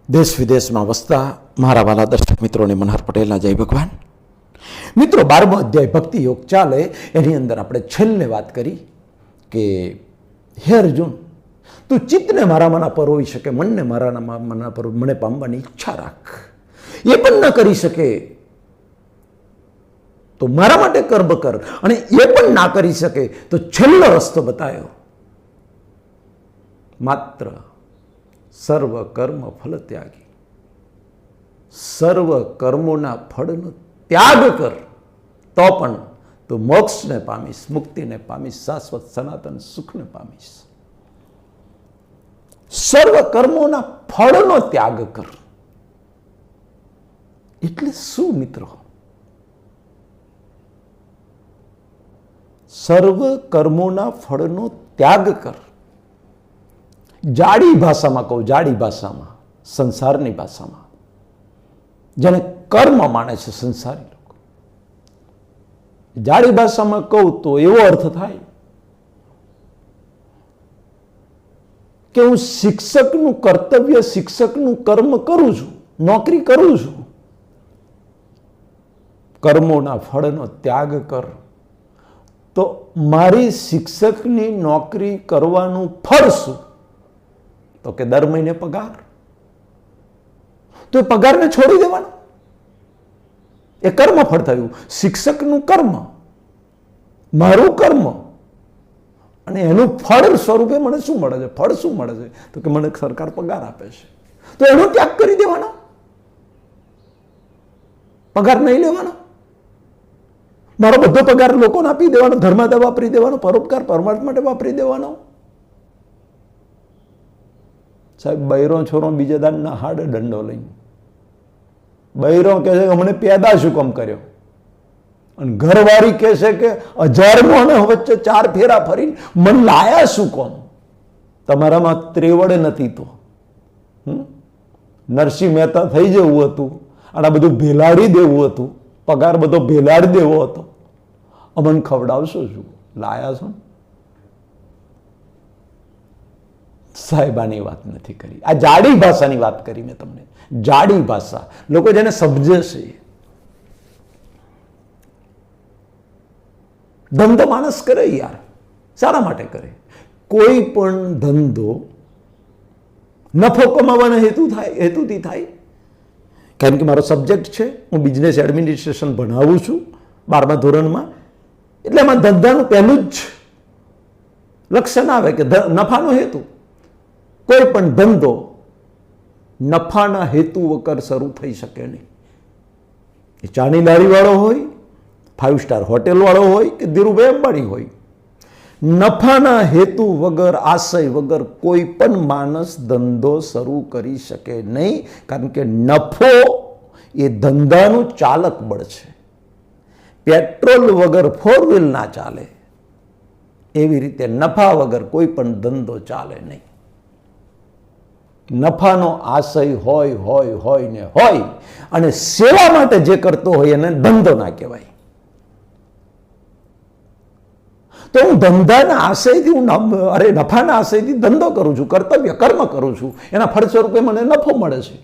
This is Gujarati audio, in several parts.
દેશ વિદેશમાં વસતા મારા વાલા દર્શક મિત્રોને મનહર પટેલના જય ભગવાન. મિત્રો, 12મો અધ્યાય ભક્તિ યોગ ચાલે એની અંદર આપણે છેલ્લે વાત કરી કે હે અર્જુન, તું ચિત્તને મારામાંના પરોવી શકે, મનને મારામાંના પર મને પામવાની ઈચ્છા રાખ. એ પણ ન કરી શકે તો મારા માટે કર્મ કર, અને એ પણ ના કરી શકે તો છેલ્લો રસ્તો બતાવ્યો, માત્ર સર્વ કર્મ ફલ ત્યાગી. સર્વ કર્મોના ફળનો ત્યાગ કર તો પણ તું મોક્ષને પામીશ, મુક્તિને પામીશ, શાશ્વત સનાતન સુખને પામીશ. સર્વ કર્મોના ફળનો ત્યાગ કર એટલે શું મિત્રો? સર્વ કર્મોના ફળનો ત્યાગ કર. જાડી ભાષામાં કહું, જાડી ભાષામાં, સંસારની ભાષામાં, જેને કર્મ માને છે સંસારી લોકો, જાડી ભાષામાં કહું તો એવો અર્થ થાય કે હું શિક્ષકનું કર્તવ્ય, શિક્ષકનું કર્મ કરું છું, નોકરી કરું છું. કર્મોના ફળનો ત્યાગ કર તો મારી શિક્ષકની નોકરી કરવાનું ફળ શું? તો કે દર મહિને પગાર. તો એ પગારને છોડી દેવાનો, એ કર્મ ફળ થયું. શિક્ષકનું કર્મ, મારું કર્મ, અને એનું ફળ સ્વરૂપે મને શું મળે છે? ફળ શું મળે છે? તો કે મને સરકાર પગાર આપે છે. તો એનો ત્યાગ કરી દેવાનો, પગાર નહીં લેવાનો. મારો બધો પગાર લોકોને આપી દેવાનો, ધર્મ વાપરી દેવાનો, પરોપકાર પરમાર્થ માટે વાપરી દેવાનો. સાહેબ, બૈરો છોરો બીજા દાનના હાડ દંડો લઈને, બૈરો કહે છે કે મને પેદા શું કામ કર્યો, અને ઘરવાળી કહે છે કે 1000મો અને વચ્ચે 4 ફેરા ફરી મન લાયા શું કોમ? તમારામાં ત્રેવડે નથી તો નરસિંહ મહેતા થઈ જવું હતું, અને આ બધું ભેલાડી દેવું હતું, પગાર બધો ભેલાડી દેવો હતો. અમન ખવડાવશો શું? લાયા છો? સાહેબાની વાત નથી કરી, આ જાડી ભાષાની વાત કરી મેં તમને. જાડી ભાષા, લોકો જેને સમજે છે. ધંધો માણસ કરે યાર, શાના માટે કરે? કોઈ પણ ધંધો નફો કમાવાના હેતુથી થાય. કારણ કે મારો સબ્જેક્ટ છે, હું બિઝનેસ એડમિનિસ્ટ્રેશન ભણાવું છું 12મા ધોરણમાં, એટલે એમાં ધંધાનું પહેલું જ લક્ષ્ય ના આવે કે નફાનો હેતુ. કોઈ પણ ધંધો નફાના હેતુ વગર શરૂ થઈ શકે નહીં. એ ચાની લારીવાળો હોય, 5 સ્ટાર હોટેલવાળો હોય કે ધીરુભાઈ અંબાણી હોય, નફાના હેતુ વગર, આશય વગર કોઈ પણ માણસ ધંધો શરૂ કરી શકે નહીં. કારણ કે નફો એ ધંધાનું ચાલક બળ છે. પેટ્રોલ વગર 4 વ્હીલ ના ચાલે, એવી રીતે નફા વગર કોઈ પણ ધંધો ચાલે નહીં. નફાનો આશય હોય હોય હોય ને હોય, અને સેવા માટે જે કરતો હોય એને ધંધો ના કહેવાય. તો હું ધંધાના આશયથી, નફાના આશયથી ધંધો કરું છું, કર્તવ્ય કર્મ કરું છું, એના ફળ સ્વરૂપે મને નફો મળે છે,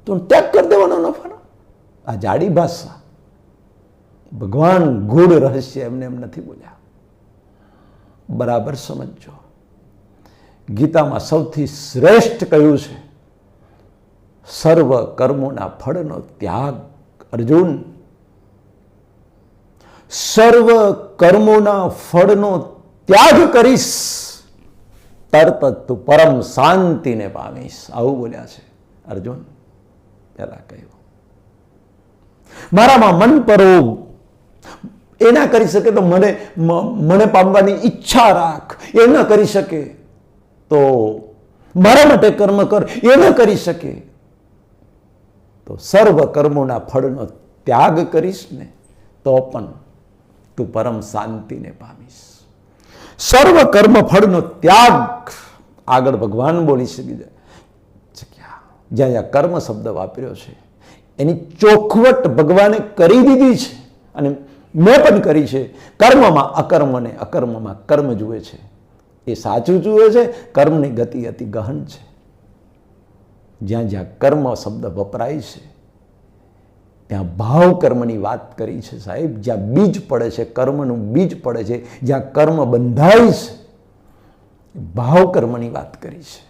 તો ત્યાગ કરી દેવાનો નફાનો. આ જાડી ભાષા. ભગવાન ગૂઢ રહસ્ય એમને એમ નથી બોલ્યા, બરાબર સમજો. ગીતામાં સૌથી શ્રેષ્ઠ કહ્યું છે સર્વ કર્મોના ફળનો ત્યાગ. અર્જુન, સર્વ કર્મોના ફળનો ત્યાગ કરીશ તરત તું પરમ શાંતિને પામીશ. આવું બોલ્યા છે અર્જુન. પહેલા કહ્યું મારામાં મન પરોવ, એ ના કરી શકે તો મને પામવાની ઈચ્છા રાખ. એ ન કરી શકે તો મારા માટે કર્મ કર. એ ન કરી શકે તો સર્વ કર્મોના ફળનો ત્યાગ કરીશ ને તો પણ તું પરમ શાંતિને પામીશ. સર્વ કર્મ ફળનો ત્યાગ આગળ ભગવાન બોલી શકી જાય. જ્યાં કર્મ શબ્દ વાપર્યો છે એની ચોખવટ ભગવાને કરી દીધી છે, અને મેં પણ કરી છે. કર્મમાં અકર્મ ને અકર્મમાં કર્મ જુએ છે. એ સાચું જુએ છે. કર્મની ગતિ અતિ ગહન છે. જ્યાં જ્યાં કર્મ શબ્દ વપરાય છે ત્યાં ભાવ કર્મની વાત કરી છે સાહેબ. જ્યાં બીજ પડે છે, કર્મનું બીજ પડે છે, જ્યાં કર્મ બંધાય છે, ભાવ કર્મની વાત કરી છે.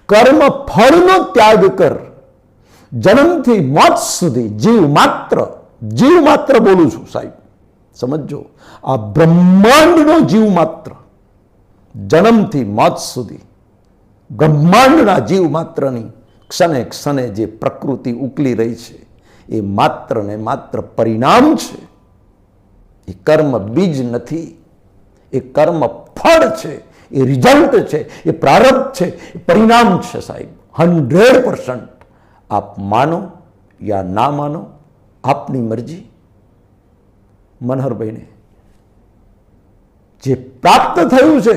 કર્મ ફળનો ત્યાગ કર, જન્મથી મોત સુધી જીવ માત્ર બોલું છું સાહેબ, સમજો. આ બ્રહ્માંડનો જીવ માત્ર, જન્મથી મોત સુધી બ્રહ્માંડના જીવ માત્રની ક્ષણે ક્ષણે જે પ્રકૃતિ ઉકલી રહી છે એ માત્ર ને માત્ર પરિણામ છે. એ કર્મ બીજ નથી, એ કર્મ ફળ છે, એ રિઝલ્ટ છે, એ પ્રારબ્ધ છે, એ પરિણામ છે સાહેબ. 100%. આપ માનો યા ના માનો, આપની મરજી. મનહરભાઈને જે પ્રાપ્ત થયું છે,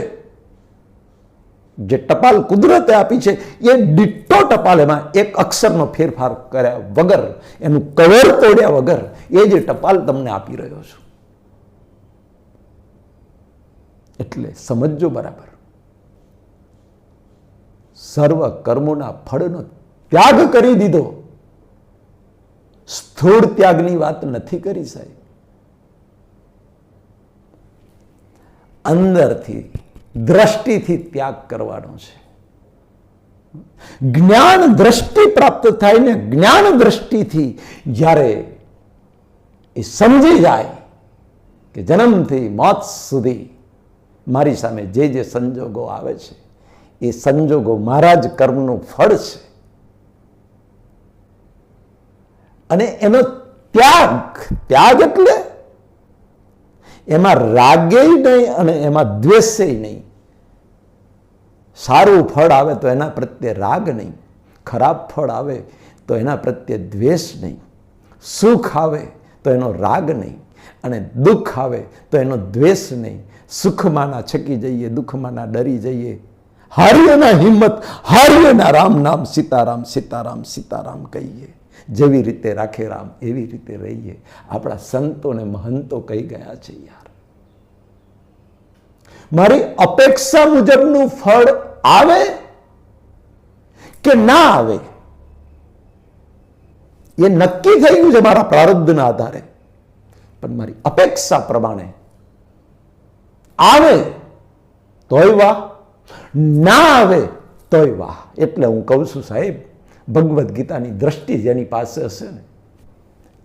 જે ટપાલ કુદરતે આપી છે, એ ડિટ્ટો ટપાલ, એમાં એક અક્ષરનો ફેરફાર કર્યા વગર, એનું કવર તોડ્યા વગર એ જે ટપાલ તમને આપી રહ્યો છું. એટલે સમજો બરાબર. સર્વ કર્મોના ફળનો ત્યાગ કરી દીધો. સ્થૂળ ત્યાગની વાત નથી કરી સાહેબ. અંદરથી દ્રષ્ટિથી ત્યાગ કરવાનો છે. જ્ઞાન દ્રષ્ટિ પ્રાપ્ત થાય ને, જ્ઞાન દ્રષ્ટિથી જ્યારે એ સમજી જાય કે જન્મથી મોત સુધી મારી સામે જે જે સંજોગો આવે છે એ સંજોગો મારા જ કર્મનું ફળ છે, અને એનો ત્યાગ એટલે એમાં રાગે નહીં અને એમાં દ્વેષે નહીં. સારું ફળ આવે તો એના પ્રત્યે રાગ નહીં, ખરાબ ફળ આવે તો એના પ્રત્યે દ્વેષ નહીં, સુખ આવે તો એનો રાગ નહીં, અને દુઃખ આવે તો એનો દ્વેષ નહીં. સુખમાંના છકી જઈએ, દુઃખમાંના ડરી જઈએ. હાર્યના હિંમત, હાર્યના રામ નામ, સીતારામ સીતારામ સીતારામ કહીએ. જેવી રીતે રાખે રામ એવી રીતે રહીએ. આપણા સંતો ને મહંતો કહી ગયા છે યાર, મારી અપેક્ષા મુજબનું ફળ આવે કે ના આવે એ નક્કી થઈ ગયું છે મારા પ્રારબ્ધના આધારે, પણ મારી અપેક્ષા પ્રમાણે આવે તોય વાહ, ના આવે તોય વાહ. એટલે હું કહું છું સાહેબ, ભગવદ્ ગીતાની દ્રષ્ટિ જેની પાસે હશે ને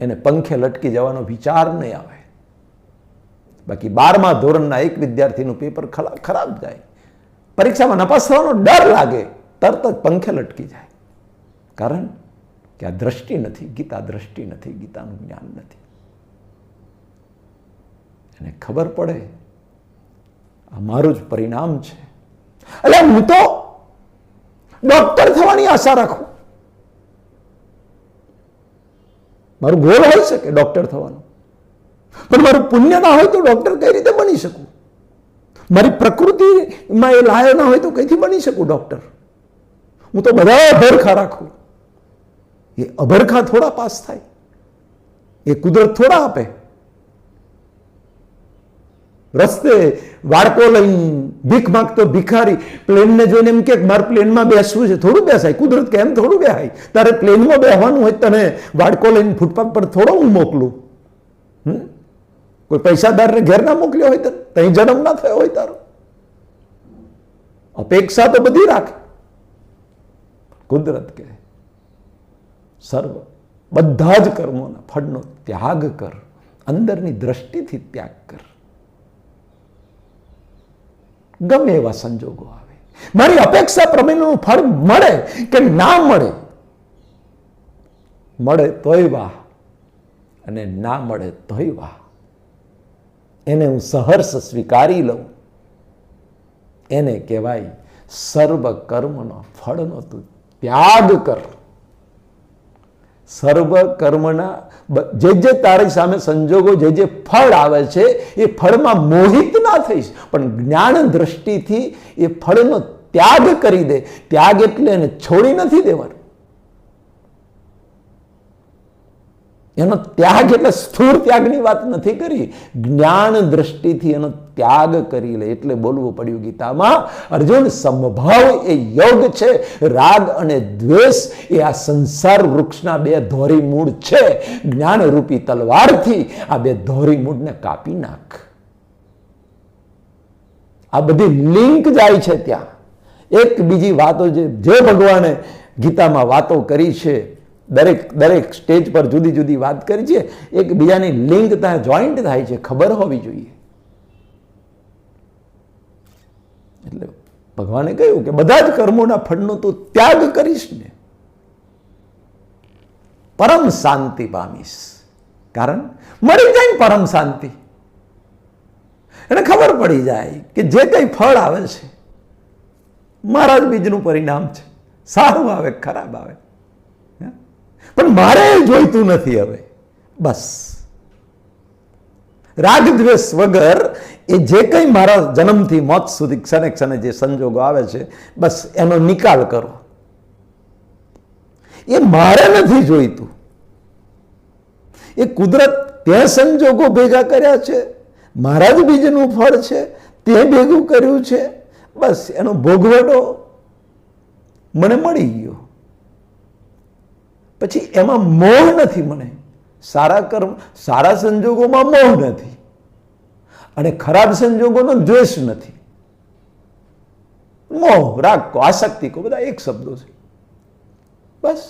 એને પંખે લટકી જવાનો વિચાર નહીં આવે. બાકી 12મા ધોરણના એક વિદ્યાર્થીનું પેપર ખરાબ જાય, પરીક્ષામાં નપાસ થવાનો ડર લાગે, તરત જ પંખે લટકી જાય. કારણ કે આ દ્રષ્ટિ નથી, ગીતા દ્રષ્ટિ નથી, ગીતાનું જ્ઞાન નથી. એને ખબર પડે આ મારું જ પરિણામ છે. એટલે હું તો ડોક્ટર થવાની આશા રાખું, મારું ગોલ હોય છે કે ડોક્ટર થવાનું, પણ મારું પુણ્ય ના હોય તો ડોક્ટર કઈ રીતે બની શકું? મારી પ્રકૃતિમાં એ લાયો ના હોય તો કઈથી બની શકું ડોક્ટર? હું તો બધા અભરખા રાખું. એ અભરખા થોડા પાસ થાય, એ કુદરત થોડા આપે. રસ્તે બાળકો લઈને ભીખ માંગતો ભિખારી પ્લેનને જોઈને એમ કે મારે પ્લેનમાં બેસવું છે, થોડું બેસાય? કુદરત કે એમ થોડું બેસાય? તારે પ્લેનમાં બેસવાનું હોય તને બાળકો લઈને ફૂટપાથ પર થોડો હું મોકલું? કોઈ પૈસાદારને ઘેર ના મોકલ્યો હોય તો ત્યાં જન્મ ના થયો હોય તારો? અપેક્ષા તો બધી રાખે. કુદરત કે સર્વ બધા જ કર્મોના ફળનો ત્યાગ કર, અંદરની દ્રષ્ટિથી ત્યાગ કર. ગમે એવા સંજોગો આવે, મારી અપેક્ષા પ્રમાણેનું ફળ મળે કે ના મળે, મળે તોય વાહ અને ના મળે તોય વાહ. એને હું સહર્ષ સ્વીકારી લઉં. એને કહેવાય સર્વ કર્મનો ફળનો તું ત્યાગ કર. સર્વ કર્મના જે તારી સામે સંજોગો, જે ફળ આવે છે એ ફળમાં મોહિત ના થઈશ, પણ જ્ઞાન દ્રષ્ટિથી એ ફળનો ત્યાગ કરી દે. ત્યાગ એટલે એને છોડી નથી દેવાનું. એનો ત્યાગ એટલે સ્થૂળ ત્યાગની વાત નથી કરી, જ્ઞાન દ્રષ્ટિથી એનો ત્યાગ કરી લે એટલે બોલવું પડ્યું ગીતામાં, અર્જુન સમભાવ એ યોગ છે, રાગ અને દ્વેષ એ આ સંસાર વૃક્ષના બે ધોરી મૂળ છે, જ્ઞાન રૂપી તલવારથી આ બે ધોરી મૂળને કાપી નાખ. આ બધી લિંક જાય છે ત્યાં. એક બીજી વાતો જે ભગવાને ગીતામાં વાતો કરી છે, દરેક સ્ટેજ પર જુદી જુદી વાત કરી છે, એકબીજાની લિંક ત્યાં જોઈન્ટ થાય છે, ખબર હોવી જોઈએ. એટલે ભગવાને કહ્યું કે બધા જ કર્મોના ફળનો તું ત્યાગ કરીશ ને પરમ શાંતિ પામીશ. કારણ મળી જાય પરમ શાંતિ, એને ખબર પડી જાય કે જે કઈ ફળ આવે છે મારા જ બીજનું પરિણામ છે, સારું આવે ખરાબ આવે, પણ મારે જોઈતું નથી હવે. બસ રાગ દ્વેષ વગર એ જે કંઈ મારા જન્મથી મોત સુધી ક્ષણે ક્ષણે જે સંજોગો આવે છે બસ એનો નિકાલ કરો. એ મારે નથી જોઈતું. એ કુદરત તે સંજોગો ભેગા કર્યા છે, મારા જ બીજનું ફળ છે તે ભેગું કર્યું છે, બસ એનો ભોગવટો મને મળી ગયો. પછી એમાં મોહ નથી. મને સારા કર્મ સારા સંજોગોમાં મોહ નથી અને ખરાબ સંજોગોનો દ્વેષ નથી. મોહ, રાગ કો, આસક્તિ કો, બધા એક શબ્દો છે. બસ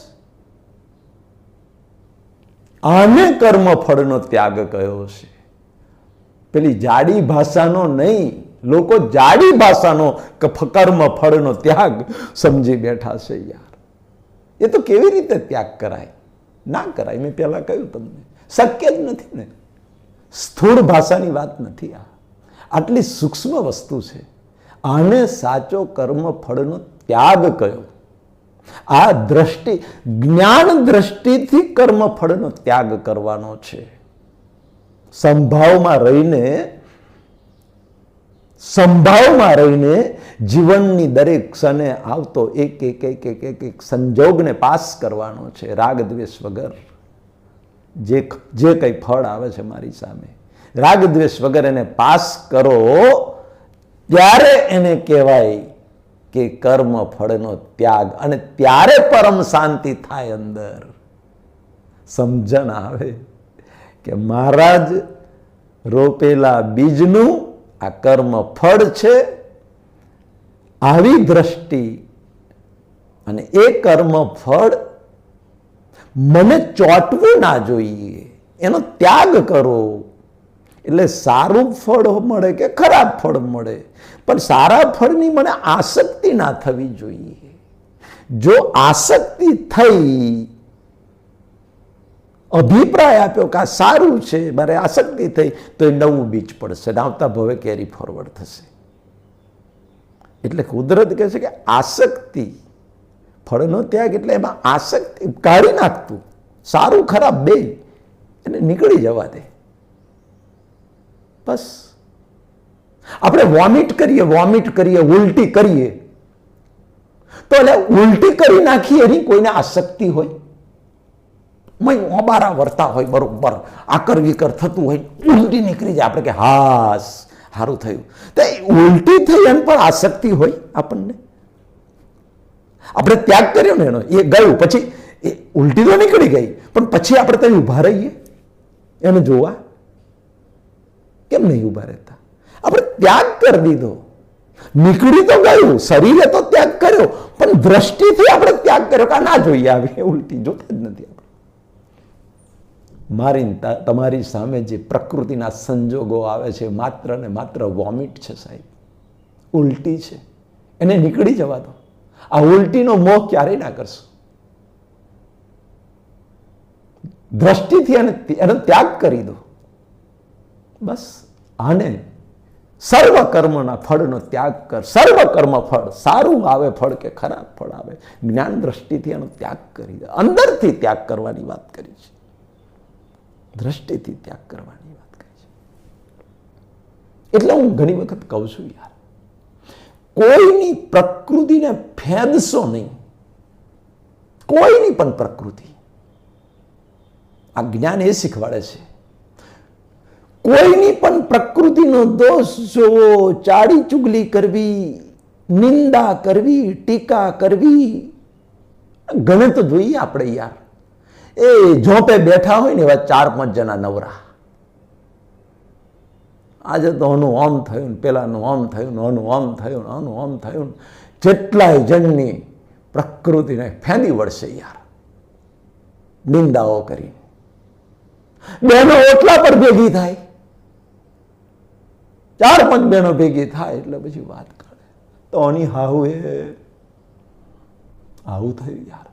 આને કર્મ ફળનો ત્યાગ કયો છે. પેલી જાડી ભાષાનો નહીં, લોકો જાડી ભાષાનો કર્મ ફળનો ત્યાગ સમજી બેઠા છે યાર. એ તો કેવી રીતે ત્યાગ કરાય? ના કરાય. મેં પહેલા કહ્યું તમને, શક્ય જ નથી ને. સ્થૂળ ભાષાની વાત નથી આ, આટલી સૂક્ષ્મ વસ્તુ છે. આને સાચો કર્મ ફળનો ત્યાગ કયો. આ દ્રષ્ટિ, જ્ઞાન દ્રષ્ટિથી કર્મ ફળનો ત્યાગ કરવાનો છે. સંભાવમાં રહીને જીવનની દરેક ક્ષણે આવતો એક સંજોગને પાસ કરવાનો છે, રાગ દ્વેષ વગર. જે કંઈ ફળ આવે છે મારી સામે, રાગ દ્વેષ વગર એને પાસ કરો, ત્યારે એને કહેવાય કે કર્મ ફળનો ત્યાગ. અને ત્યારે પરમ શાંતિ થાય. અંદર સમજણ આવે કે મારા જ રોપેલા બીજનું આ કર્મ ફળ છે. આવી દ્રષ્ટિ અને એ કર્મ ફળ મને ચોંટવું ના જોઈએ, એનો ત્યાગ કરો. એટલે સારું ફળ મળે કે ખરાબ ફળ મળે, પણ સારા ફળની મને આસક્તિ ના થવી જોઈએ. જો આસક્તિ થઈ, અભિપ્રાય આપ્યો કે આ સારું છે, મારે આસક્તિ થઈ, તો એ નવું બીજ પડશે, આવતા ભવે કેરી ફોરવર્ડ થશે. એટલે કુદરત કહે છે કે આસક્તિ, ફળનો ત્યાગ એટલે એમાં આસક્તિ કાઢી નાખતું, સારું ખરાબ બે એને નીકળી જવા દે. બસ આપણે વોમિટ કરીએ, ઉલટી કરીએ, તો એટલે ઉલટી કરી નાખીએ એની કોઈને આસક્તિ હોય, ઓબારા વર્તા હોય, બરોબર આકર વિકર થતું હોય, ઉલટી નીકળી જાય, આપણે કે હાસ સારું થયું. તો ઉલટી થઈ એમ પણ આસક્તિ હોય આપણને. આપણે ત્યાગ કર્યો ને એનો, એ ગયું, પછી એ ઉલટી તો નીકળી ગઈ, પણ પછી આપણે ત્યાં ઊભા રહીએ એને જોવા? કેમ નહીં ઊભા રહેતા? આપણે ત્યાગ કરી દીધો, નીકળી તો ગયું, શરીરે તો ત્યાગ કર્યો, પણ દ્રષ્ટિથી આપણે ત્યાગ કર્યો કે ના જોઈએ આવી ઉલટી, જોતા જ નથી. મારી તમારી સામે જે પ્રકૃતિના સંજોગો આવે છે માત્ર ને માત્ર વોમિટ છે સાહેબ, ઉલટી છે, એને નીકળી જવા દો. આ ઉલટીનો મોહ ક્યારેય ના કરશો. દ્રષ્ટિથી એનો ત્યાગ કરી દો. બસ આને સર્વ કર્મના ફળનો ત્યાગ કર. સર્વ કર્મ ફળ, સારું આવે ફળ કે ખરાબ ફળ આવે, જ્ઞાન દ્રષ્ટિથી એનો ત્યાગ કરી દો. અંદરથી ત્યાગ કરવાની વાત કરી છે, દ્રષ્ટિથી ત્યાગ કરવાની વાત કરી છે. એટલે હું ઘણી વખત કહું છું યાર, કોઈની પ્રકૃતિને ફેદશો નહીં, કોઈની પણ પ્રકૃતિ. આ જ્ઞાન એ શીખવાડે છે. કોઈની પણ પ્રકૃતિનો દોષ જોવો, ચાડી ચુગલી કરવી, નિંદા કરવી, ટીકા કરવી, ગણે તો જોઈએ આપણે યાર. એ ઝોપે બેઠા હોય ને એવા 4-5 જણા નવરા. આજે તો આનું આમ થયું, પેલાનું આમ થયું, આનું આમ થયું, આનું આમ થયું. જેટલાય જણની પ્રકૃતિને ફેંદી વળશે યાર, નિંદાઓ કરી. બહેનો ઓટલા પર ભેગી થાય, 4-5 બહેનો ભેગી થાય એટલે પછી વાત કરે તો આની હાહુ એ આવું થયું યાર.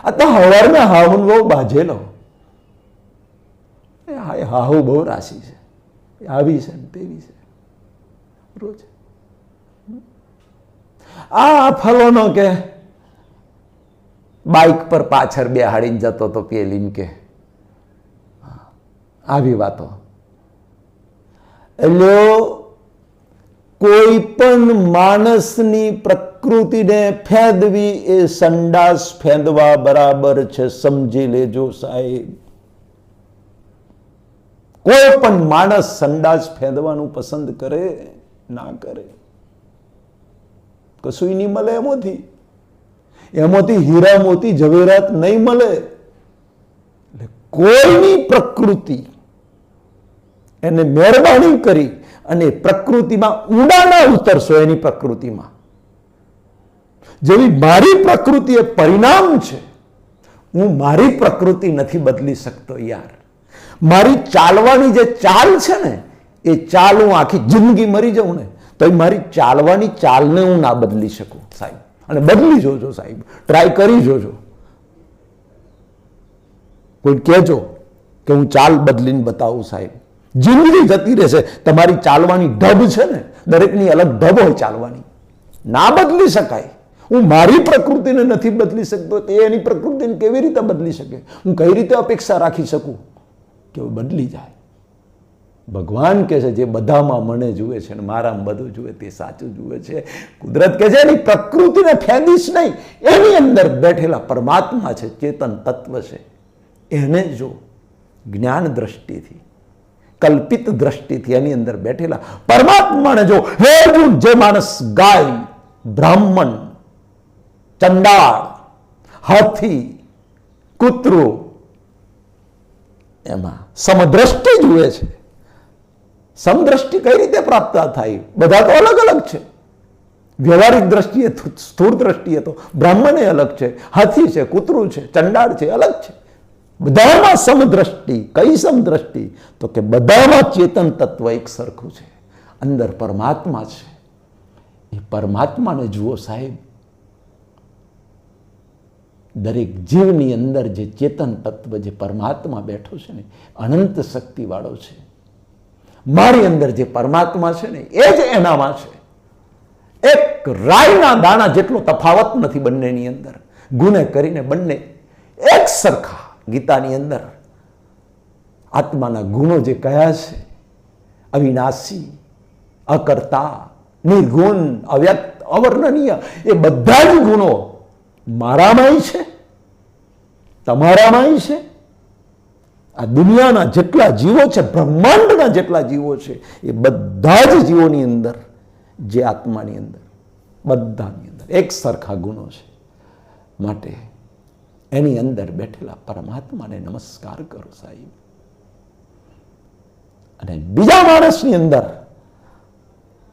આ તો હવારમાં હાહુ બહુ બાજેલો, હાહુ બહુ રાશિ છે, આવી છે ને તેવી છે રોજ. આ ફલોનો કે બાઇક પર પાછળ બેહાડીને જતો તો પેલીને કે આવી વાતો. એટલે કોઈ પણ માણસની પ્રકૃતિને ફેંદવી એ સંડાસ ફેંદવા બરાબર છે, સમજી લેજો સાહેબ. કોઈ પણ માણસ સંડાસ ફેંદવાનું પસંદ કરે ના કરે, કશું નહીં મળે એમાંથી. એમાંથી હીરા મોતી ઝવેરાત નહીં મળે. એટલે કોઈની પ્રકૃતિ એને મહેરબાની કરી અને પ્રકૃતિમાં ઊંડા ના ઉતરશો. એની પ્રકૃતિમાં જેવી મારી પ્રકૃતિ એ પરિણામ છે. હું મારી પ્રકૃતિ નથી બદલી શકતો યાર. મારી ચાલવાની જે ચાલ છે ને, એ ચાલ હું આખી જિંદગી મરી જાઉં ને તો મારી ચાલવાની ચાલને હું ના બદલી શકું સાહેબ. અને બદલી જોજો સાહેબ, ટ્રાય કરી જોજો. કોઈ કહેજો કે હું ચાલ બદલીને બતાવું સાહેબ, જિંદગી જતી રહેશે. તમારી ચાલવાની ઢબ છે ને, દરેકની અલગ ઢબ હોય ચાલવાની, ના બદલી શકાય. હું મારી પ્રકૃતિને નથી બદલી શકતો, તે એની પ્રકૃતિને કેવી રીતે બદલી શકે? હું કઈ રીતે અપેક્ષા રાખી શકું કે બદલી જાય? ભગવાન કહે છે જે બધામાં મને જુએ છે ને મારામાં બધું જુએ તે સાચું જુએ છે. કુદરત કહે છે એની પ્રકૃતિને ફેંદીશ નહીં, એની અંદર બેઠેલા પરમાત્મા છે, ચેતન તત્વ છે, એને જો જ્ઞાન દ્રષ્ટિથી, કલ્પિત દ્રષ્ટિથી એની અંદર બેઠેલા પરમાત્માને જો. હે અર્જુન, જે માણસ ગાય, બ્રાહ્મણ, ચંડાળ, હાથી, કૂતરો એમાં સમદ્રષ્ટિ જુએ છે. સમદ્રષ્ટિ કઈ રીતે પ્રાપ્ત થાય? બધા તો અલગ અલગ છે. વ્યવહારિક દ્રષ્ટિએ, સ્થૂળ દ્રષ્ટિએ તો બ્રાહ્મણ એ અલગ છે, હાથી છે, કૂતરું છે, ચંડાળ છે, અલગ છે. બધામાં સમદ્રષ્ટિ. કઈ સમદ્રષ્ટિ? તો કે બધામાં ચેતન તત્વ એક સરખું છે, અંદર પરમાત્મા છે. એ પરમાત્માને જુઓ સાહેબ. દરેક જીવની અંદર જે ચેતન તત્વ, જે પરમાત્મા બેઠો છે ને, અનંત શક્તિ વાળો છે. મારી અંદર જે પરમાત્મા છે ને એ જ એનામાં છે. એક રાયના દાણા જેટલો તફાવત નથી બંનેની અંદર. ગુને કરીને બંને એક સરખા. ગીતાની અંદર આત્માના ગુણો જે કયા છે, અવિનાશી, અકર્તા, નિર્ગુણ, અવ્યક્ત, અવર્ણનીય, એ બધા જ ગુણો મારામાંય છે, તમારામાંય છે. આ દુનિયાના જેટલા જીવો છે, બ્રહ્માંડના જેટલા જીવો છે, એ બધા જ જીવોની અંદર, જે આત્માની અંદર, બધાની અંદર એક સરખા ગુણો છે. માટે એની અંદર બેઠેલા પરમાત્માને નમસ્કાર કરો સાહેબ. અને બીજા માણસની અંદર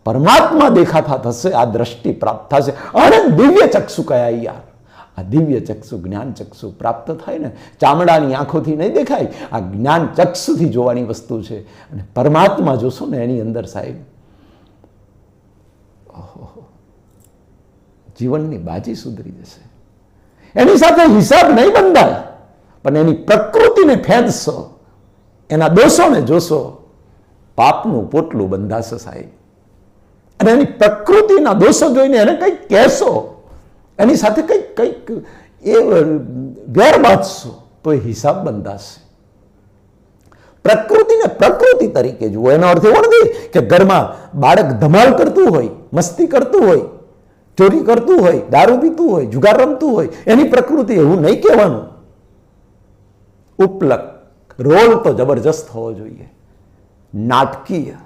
પરમાત્મા દેખાતા થશે, આ દ્રષ્ટિ પ્રાપ્ત થશે. અને દિવ્ય ચક્ષુ કયા યાર? આ દિવ્ય ચક્ષુ, જ્ઞાન ચક્ષુ પ્રાપ્ત થાય ને, ચામડાની આંખોથી નહીં દેખાય, આ જ્ઞાન ચક્ષુથી જોવાની વસ્તુ છે. અને પરમાત્મા જોશો ને એની અંદર સાહેબ, જીવનની બાજી સુધરી જશે. એની સાથે હિસાબ નહીં બંધાય, પણ એની પ્રકૃતિને ફેંદશો, એના દોષોને જોશો, પાપનું પોટલું બંધાશે સાહેબ. અને એની પ્રકૃતિના દોષો જોઈને એને કંઈક કહેશો, એની સાથે કંઈક એ વેર બાંધશો, તો એ હિસાબ બંધાશે. પ્રકૃતિને પ્રકૃતિ તરીકે જુઓ. એનો અર્થ એવો નથી કે ઘરમાં બાળક ધમાલ કરતું હોય, મસ્તી કરતું હોય, ચોરી કરતું હોય, દારૂ પીતું હોય, જુગાર રમતું હોય, એની પ્રકૃતિ, એવું નહીં કહેવાનું. ઉપલક રોલ તો જબરજસ્ત હોવો જોઈએ, નાટકીય.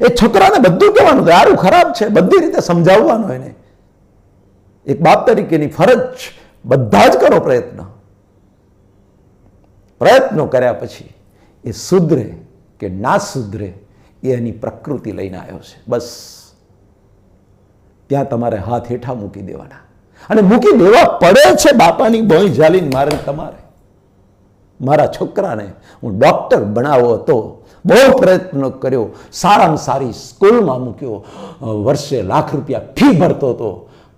એ છોકરાને બધું કહેવાનું, સારું ખરાબ છે બધી રીતે સમજાવવાનું એને. એક બાપ તરીકેની ફરજ, બધા જ કરો પ્રયત્નો કર્યા પછી એ સુધરે કે ના સુધરે એ એની પ્રકૃતિ લઈને આવ્યો છે. બસ ત્યાં તમારે હાથ હેઠા મૂકી દેવાના, અને મૂકી દેવા પડે છે. બાપાની ભોંય ઝાલીને મારે તમારે. મારા છોકરાને હું ડૉક્ટર બનાવવો હતો, બહુ પ્રયત્નો કર્યો, સારામાં સારી સ્કૂલમાં મૂક્યો, વર્ષે લાખ રૂપિયા ફી ભરતો હતો.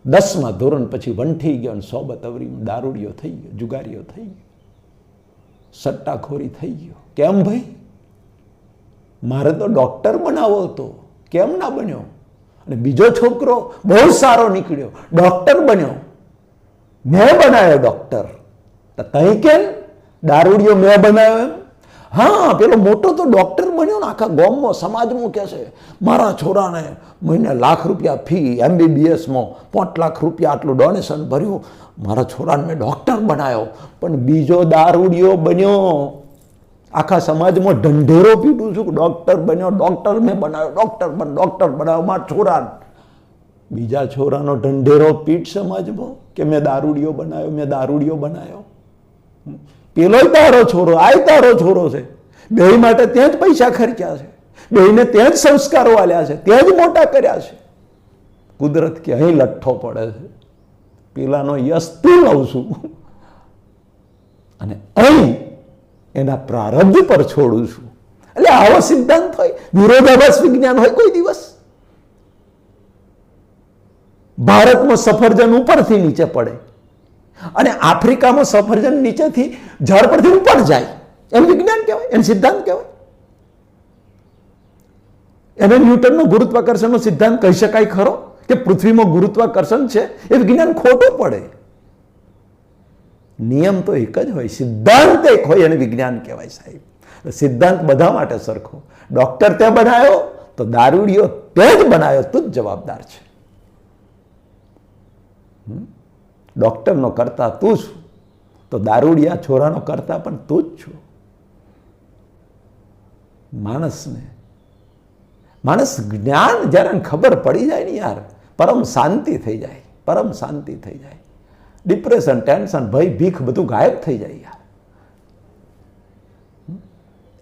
10મા ધોરણ પછી વંઠી ગયો અને સોબત અવરીમાં દારૂડિયો થઈ ગયો, જુગારીઓ થઈ ગયો, સટ્ટાખોરી થઈ ગયો. કેમ ભાઈ? મારે તો ડૉક્ટર બનાવવો હતો, કેમ ના બન્યો? અને બીજો છોકરો બહુ સારો નીકળ્યો, ડૉક્ટર બન્યો. મેં બનાવ્યો ડૉક્ટર, તો તઈ કેમ દારૂડિયો મેં બનાવ્યો એમ? હા, પેલો મોટો તો ડૉક્ટર બન્યો ને આખા ગામમાં સમાજમાં કહે છે મારા છોરાને મહિને લાખ રૂપિયા ફી, MBBSમાં 5 લાખ રૂપિયા આટલું ડોનેશન ભર્યું, મારા છોરાને મેં ડૉક્ટર બનાવ્યો. પણ બીજો દારૂડિયો બન્યો, આખા સમાજમાં ઢંઢેરો પીટું છું, ડૉક્ટર બન્યો, ડૉક્ટર મેં બનાવ્યો, ડૉક્ટર બનાવ્યો મારા છોરાને. બીજા છોરાનો ઢંઢેરો પીટ સમાજમાં કે મેં દારૂડિયો બનાવ્યો. પેલોય તારો છોરો, આય તારો છોરો છે. બે માટે ત્યાં જ પૈસા ખર્ચ્યા છે, બેને ત્યાં જ સંસ્કારો આલ્યા છે, ત્યાં જ મોટા કર્યા છે. કુદરત કે અહીં લઠ્ઠો પડે છે, પેલાનો યશ તું લઉં છું અને અહીં એના પ્રારબ્ધ પર છોડું છું. એટલે આવો સિદ્ધાંત હોય, વિરોધાભાસ વિજ્ઞાન હોય કોઈ દિવસ? ભારતમાં સફરજન ઉપરથી નીચે પડે અને આફ્રિકામાં સફરજન નીચેથી ઝાડ પરથી ઉપર જાય, એમ વિજ્ઞાન કહેવાય, એમ સિદ્ધાંત કહેવાય. એને ન્યૂટનનો ગુરુત્વાકર્ષણનો સિદ્ધાંત કહી શકાય ખરો કે પૃથ્વીમાં ગુરુત્વાકર્ષણ છે? એ વિજ્ઞાન ખોટું પડે. નિયમ તો એક જ હોય, સિદ્ધાંત એક હોય, એને વિજ્ઞાન કહેવાય સાહેબ. સિદ્ધાંત બધા માટે સરખો. ડૉક્ટર તે બનાવ્યો તો દારૂડિયો તે જ બનાવ્યો, તું જ જવાબદાર છે. ડૉક્ટરનો કરતા તું છું તો દારૂડિયા છોરાનો કરતા પણ તું જ છું. માણસ જ્ઞાન જ્યારે ખબર પડી જાય ને યાર, પરમ શાંતિ થઈ જાય, પરમ શાંતિ થઈ જાય. ડિપ્રેશન, ટેન્શન, ભય, ભીખ બધું ગાયબ થઈ જાય યાર.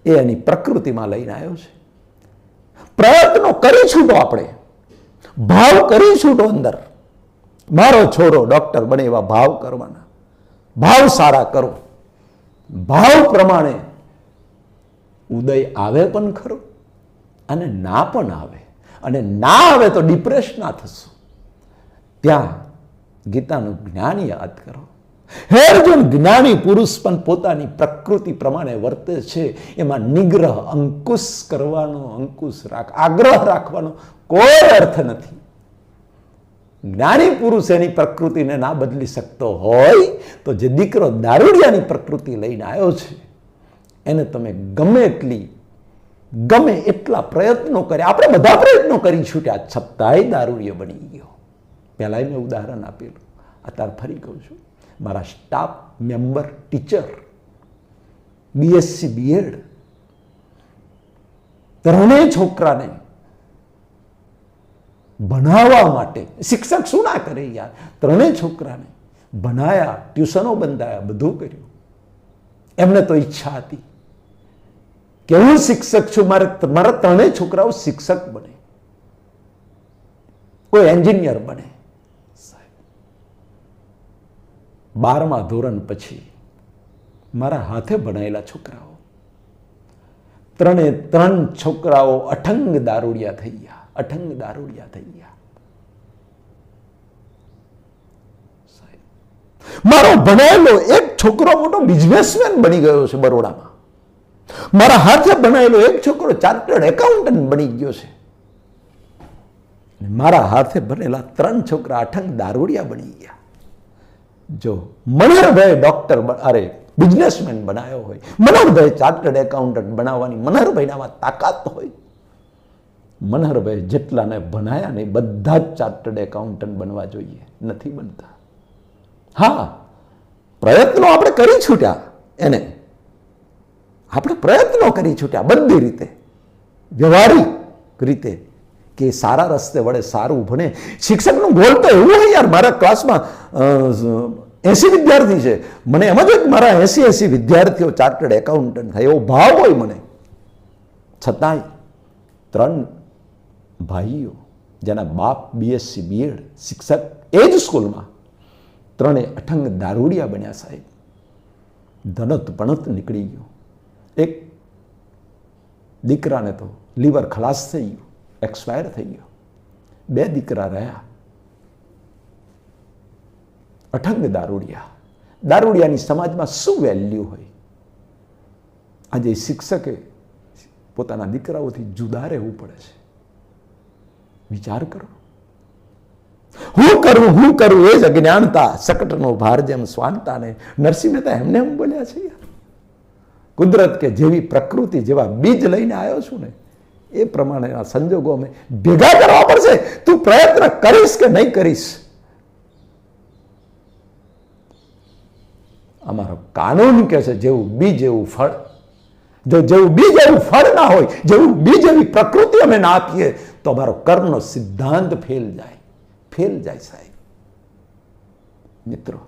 એ એની પ્રકૃતિમાં લઈને આવ્યો છે. પ્રયત્નો કરી છૂટો, આપણે ભાવ કરી છૂટો અંદર. મારો છોરો ડૉક્ટર બને એવા ભાવ કરવાના, ભાવ સારા કરો. ભાવ પ્રમાણે ઉદય આવે પણ ખરો અને ના પણ આવે, અને ના આવે તો ડિપ્રેસ ના થશો. ત્યાં ગીતાનું જ્ઞાન યાદ કરો. હે અર્જુન, જ્ઞાની પુરુષ પણ પોતાની પ્રકૃતિ પ્રમાણે વર્તે છે. એમાં નિગ્રહ, અંકુશ કરવાનો, આગ્રહ રાખવાનો કોઈ અર્થ નથી. જ્ઞાની પુરુષ એની પ્રકૃતિને ના બદલી શકતો હોય તો જે દીકરો દારૂડિયાની પ્રકૃતિ લઈને આવ્યો છે એને તમે ગમે એટલા પ્રયત્નો કર્યા, આપણે બધા પ્રયત્નો કરી છૂટ્યા, છતાંય દારૂડિયો બની ગયો. પહેલાંય મેં ઉદાહરણ આપેલું, અત્યારે ફરી કહું છું. મારા staff member, teacher, BSc B.Ed, ત્રણેય છોકરાને ભણાવવા માટે, શિક્ષક શું ના કરે યાર, ત્રણેય છોકરાને ભણાયા, ટ્યુશનો બંધાયા, બધું કર્યું. એમને તો ઈચ્છા હતી કે હું શિક્ષક છું, મારા ત્રણેય છોકરાઓ શિક્ષક બને, કોઈ એન્જિનિયર બને. 12મા ધોરણ પછી મારા હાથે ભણાયેલા છોકરાઓ, ત્રણ છોકરાઓ અઠંગ દારૂડિયા થઈ ગયા. મારો ભણાયેલો એક છોકરો મોટો બિઝનેસમેન બની ગયો છે બરોડામાં. મારા હાથે ભણાયેલો એક છોકરો ચાર્ટર્ડ એકાઉન્ટન્ટ બની ગયો છે. મારા હાથે ભણેલા 3 છોકરા અઠંગ દારૂડિયા બની ગયા. જો મનહરભાઈ બિઝનેસમેન બનાવ્યો હોય, મનહરભાઈ ચાર્ટર્ડ એકાઉન્ટન્ટ બનાવવાની મનહરભાઈનામાં તાકાત હોય, મનહરભાઈ જેટલાને ભણાયા ને બધા જ ચાર્ટર્ડ એકાઉન્ટન્ટ બનવા જોઈએ, નથી બનતા. હા, પ્રયત્નો આપણે કરી છૂટ્યા એને, આપણે પ્રયત્નો કરી છૂટ્યા બધી રીતે, વ્યવહારિક રીતે, કે સારા રસ્તે વળે, સારું ભણે. શિક્ષકનું ગોલ તો એવું હોય યાર, મારા ક્લાસમાં 80 વિદ્યાર્થી છે, મને એમ જ મારા 80 વિદ્યાર્થીઓ ચાર્ટર્ડ એકાઉન્ટન્ટ થાય એવો ભાવ હોય મને. છતાંય 3 ભાઈઓ જેના બાપ BSc BEd શિક્ષક, એ જ સ્કૂલમાં, 3 અઠંગ દારૂડિયા બન્યા સાહેબ. ધનત પણત નીકળી ગયો. એક દીકરાને તો લીવર ખલાસ થઈ ગયું, એક્સપાયર થઈ ગયો. 2 દીકરા રહ્યા, અઠંગ દારૂડિયા. દારૂડિયાની સમાજમાં શું વેલ્યુ હોય? આજે શિક્ષકે પોતાના દીકરાઓથી જુદા રહેવું પડે છે. વિચાર કરો. હું કરું એ જ અજ્ઞાનતા, સકટનો ભાર જેમ સ્વાનતાને. નરસિંહ મહેતા એમને એમ બોલ્યા છે યાર. કુદરત કે જેવી પ્રકૃતિ, જેવા બીજ લઈને આવ્યો છું ને, એ પ્રમાણેના સંજોગો અમે ભેગા કરવા પડશે. તું પ્રયત્ન કરીશ કે નહીં કરીશ? અમારો કાનૂન કે છે જેવું બીજ એવું ફળ. જો જેવું બીજ એવું ફળ ના હોય, જેવું બીજ એવી પ્રકૃતિ અમે ના આપીએ, તો અમારો કર્મનો સિદ્ધાંત ફેલ જાય સાહેબ. મિત્રો,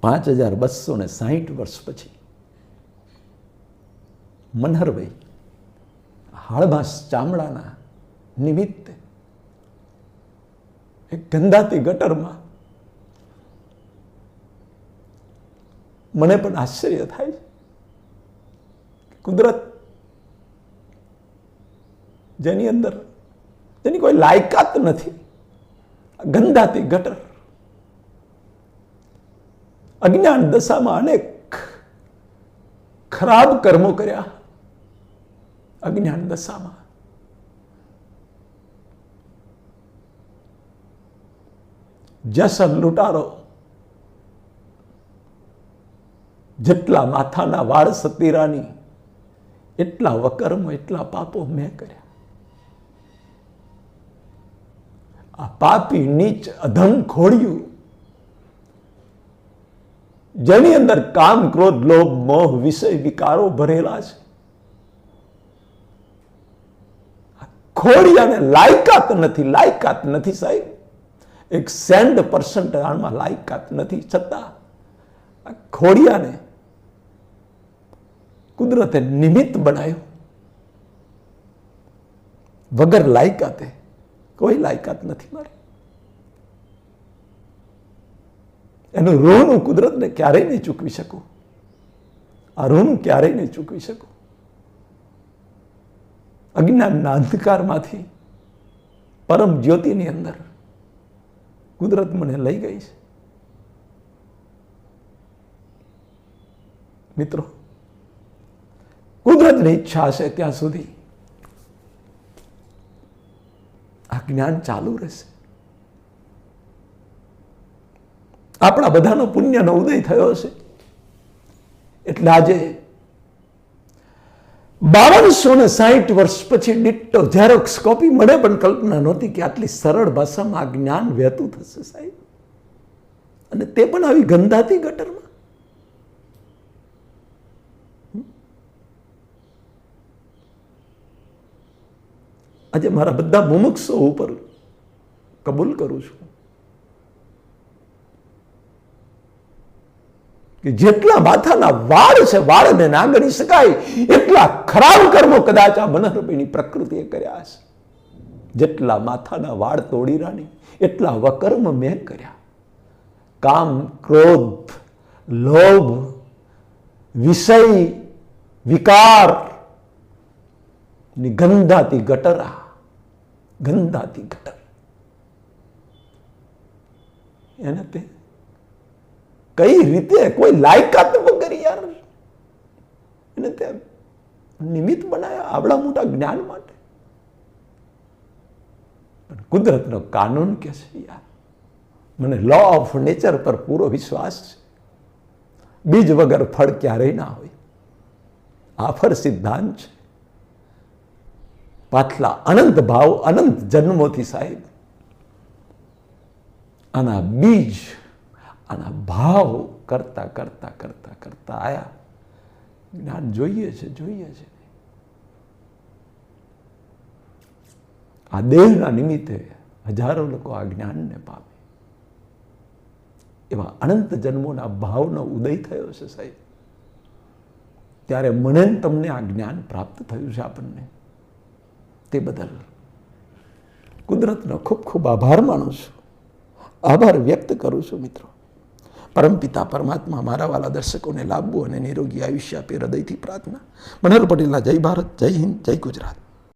5260 વર્ષ પછી મનહરભાઈ હાડભાસ ચામડાના નિમિત્તે એક ગંધાતી ગટરમાં, મને પણ આશ્ચર્ય થાય. કુદરત જેની કોઈ લાયકાત નથી, ગંધાતી ગટર, અજ્ઞાન દશામાં અનેક ખરાબ કર્મો કર્યા. અજ્ઞાન દશામાં જસન લૂંટારો, જેટલા માથાના વાળ સતીરાની, એટલા વકર્મ, એટલા પાપો મેં કર્યા. આ પાપી નીચ અધમ ખોડિયું, જેની અંદર કામ, ક્રોધ, લોભ, મોહ, વિષય વિકારો ભરેલા છે. ખોડિયાને લાયકાત નથી સાહેબ. 1% આમાં લાયકાત નથી. છતાં આ ખોડિયાને કુદરતે નિમિત્ત બનાવ્યો. વગર લાયકાતે કોઈ લાયકાત નથી મારી. એનું ઋણ હું કુદરતને ક્યારેય નહીં ચૂકવી શકું. આ ઋણ ક્યારેય નહીં ચૂકવી શકું. અજ્ઞાનના અંધકારમાંથી પરમ જ્યોતિની અંદર કુદરત મને લઈ ગઈ છે. મિત્રો, કુદરતની ઈચ્છા હશે ત્યાં સુધી આ જ્ઞાન ચાલુ રહેશે. આપણા બધાનો પુણ્યનો ઉદય થયો છે. એટલે આજે 5260 વર્ષ પછી ડિટ્ટો ઝેરોક્સ કોપી, મને પણ કલ્પના નહોતી કે આટલી સરળ ભાષામાં આ જ્ઞાન વહેતું થશે સાહેબ. અને તે પણ આવી ગંધાતી ગટરમાં. આજે મારા બધા મુમુક્ષો ઉપર કબૂલ કરું છું કે જેટલા માથાના વાળ છે, વાળને ના ગણી શકાય એટલા ખરાબ કર્મો કદાચ આ મનહરભાઈની પ્રકૃતિએ કર્યા છે. જેટલા માથાના વાળ તોડી રાની એટલા વકર્મ મેં કર્યા. કામ, ક્રોધ, લોભ, વિષય વિકાર ની ગંધાતી ગટર એને તે કઈ રીતે કોઈ લાયકાત વગર યાર એને તે નિમિત્ત બનાવ્યા આવડા મોટા જ્ઞાન માટે. પણ કુદરતનો કાનૂન કે છે યાર, મને લો ઓફ નેચર પર પૂરો વિશ્વાસ છે. બીજ વગર ફળ ક્યારેય ના હોય. આફર સિદ્ધાંત છે. પાછલા અનંત ભાવ, અનંત જન્મોથી સાહેબ આના બીજ આના ભાવ કરતા કરતા કરતા કરતા આયા. જ્ઞાન જોઈએ છે. આ દેહના નિમિત્તે હજારો લોકો આ જ્ઞાનને પામે. એવા અનંત જન્મોના ભાવનો ઉદય થયો છે સાહેબ. ત્યારે મને તમને આ જ્ઞાન પ્રાપ્ત થયું છે આપણને. તે બદલ કુદરતનો ખૂબ ખૂબ આભાર માનું છું, આભાર વ્યક્ત કરું છું મિત્રો. પરમપિતા પરમાત્મા મારા વાલા દર્શકોને લાભવું અને નિરોગી આયુષ્ય આપે હૃદયથી પ્રાર્થના. મનોહર પટેલના જય ભારત, જય હિન્દ, જય ગુજરાત.